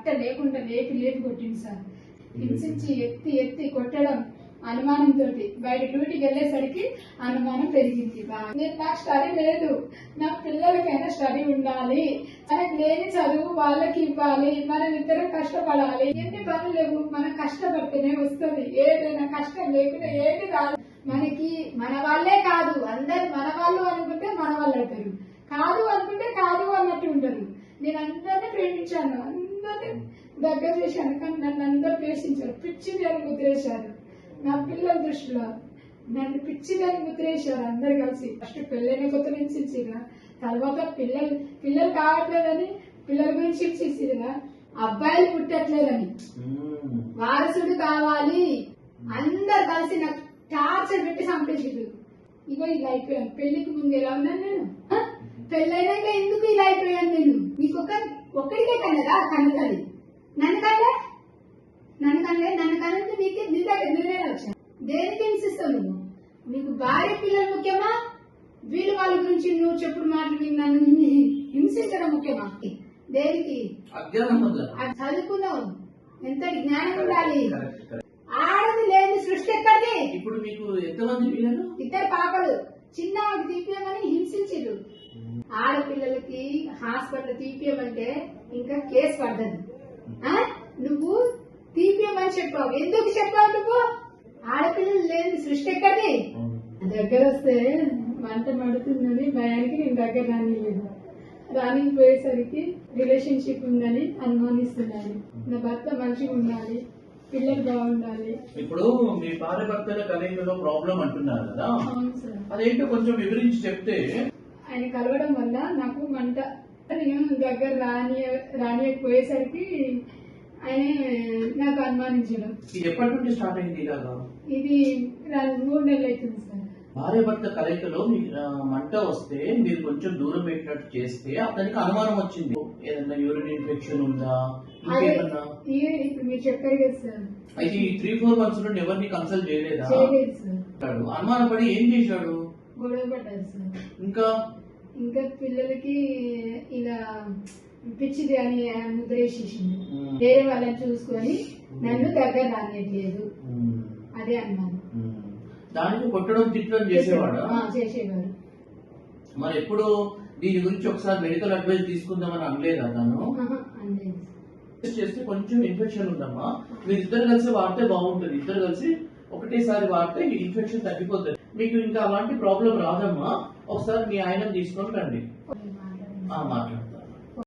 బట్ట లేకుండా లేపి కొట్టింది సార్. హింసించి ఎత్తి ఎత్తి కొట్టడం అనుమానంతో బయట డ్యూటీకి వెళ్ళేసరికి అనుమానం పెరిగింది. నాకు స్టడీ లేదు, నా పిల్లలకైనా స్టడీ ఉండాలి, మనకు లేని చదువు వాళ్ళకి ఇవ్వాలి, మనం ఇద్దరం కష్టపడాలి. ఎన్ని పనులు లేవు, మనం కష్టపడితేనే వస్తుంది. ఏదైనా కష్టం లేకుండా ఏది రాదు. మనకి మన వాళ్ళే కాదు, అందరు మన వాళ్ళు అనుకుంటే మన వాళ్ళు అంటారు, కాదు అనుకుంటే కాదు అన్నట్టు ఉంటారు. నేను అందరినీ ప్రేమించాను, అందరినీ దగ్గర చేశాను, కానీ నన్ను అందరూ ద్వేషించారు, పిచ్చిది అని ముద్రేశారు. నా పిల్లల దృష్టిలో నన్ను పిచ్చిదని ముద్రేశారు అందరు కలిసి. ఫస్ట్ పెళ్ళైన కొత్త నుంచి హింసించిరా, తర్వాత పిల్లలు కావట్లేదని పిల్లల గురించి హింసించిరా, అబ్బాయిలు పుట్టట్లేదని, వారసుడు కావాలి, అందరు కలిసి నాకు టార్చర్ పెట్టి చంపేసిరు. ఇగో ఇలా అయిపోయాను. పెళ్లికి ముందు ఎలా ఉన్నాను నేను, పెళ్ళైనాక ఎందుకు ఇలా అయిపోయాను నేను? నీకు ఒక్కడికే కన్నదా కన్నది, నన్ను కన్నది నీకే నీ దగ్గర నిర్ణయం వచ్చా. దేనికి హింసిస్తావు నువ్వు? నీకు భార్య పిల్లలు ముఖ్యమా, వీళ్ళు వాళ్ళ గురించి నువ్వు చెప్పుడు మాటలు నన్ను హింసించడం ముఖ్యమా? దేనికి? చదువుకున్నావు, ఎంత జ్ఞానం ఉండాలి. ఆడది లేని సృష్టి ఎక్కడిది? ఇప్పుడు మీకు ఎంతమంది పిల్లలు? 2 పాపలు. చిన్న తీపియమని హింసించారు. ఆడపిల్లలకి హాస్పిటల్ తీపియమంటే ఇంకా కేసు పడ్డది. నువ్వు తీపియమని చెప్పావు, ఎందుకు చెప్పావు నువ్వు? ఆడపిల్లలు లేని సృష్టి ఎక్కడిది? దగ్గర వస్తే మంట మడుతుందని భయానికి నేను దగ్గర రానిలేదు. పోయేసరికి రిలేషన్షిప్ ఉందని అనుమానిస్తున్నాను. నా భర్త మంచిగా ఉండాలి, పిల్లలు బాగుండాలి. ఇప్పుడు మీ భార్య భర్తల కలయికలో ప్రాబ్లం అంటున్నారు కదా, అవును సార్. అదేంటో కొంచెం వివరించి చెప్తే. ఆయన కలవడం వల్ల నాకు మంట, నేను దగ్గర రానియకపోయేసరికి ఆయన నాకు అనుమానించడం. ఎప్పటి నుండి స్టార్ట్ అయింది ఇలాగా? ఇది 3 నెలలు అవుతుంది సార్. భార్య భర్త కలయికలో మంట వస్తే మీరు కొంచెం దూరం పెట్టినట్టు చేస్తే అతనికి అనుమానం వచ్చింది, ఏదన్నా యూరిన్ ఇన్ఫెక్షన్ ఉందా, ఇంకేమన్నా? ఇప్పుడు మీరు చెప్పారు కదా సార్. అయితే ఈ 3-4 months నుండి ఎవరిని కన్సల్ట్ చేయలేదా? చేయలేదు సార్. అనుమానపడి ఏం చేశాడు? గొడవ పడ్డారు సార్. ఇంకా పిల్లలకి ఇలా పిచ్చిది అని ముద్రేసేసింది. వేరే వాళ్ళని చూసుకొని నన్ను దగ్గర రానియట్లేదు, అదే అనుమానం. దానికి కొట్టడం తిట్టడం చేసేవాడు. మరి ఎప్పుడు దీని గురించి ఒకసారి మెడికల్ అడ్వైస్ తీసుకుందామని అనలేదా తను? చేస్తే కొంచెం ఇన్ఫెక్షన్ ఉందమ్మా, మీరు ఇద్దరు కలిసి వాడితే బాగుంటుంది. ఇద్దరు కలిసి ఒకటేసారి వాడితే ఇన్ఫెక్షన్ తగ్గిపోతుంది. మీకు ఇంకా అలాంటి ప్రాబ్లం రాదమ్మా. ఒకసారి మీ ఆయన తీసుకొని రండి, మాట్లాడు.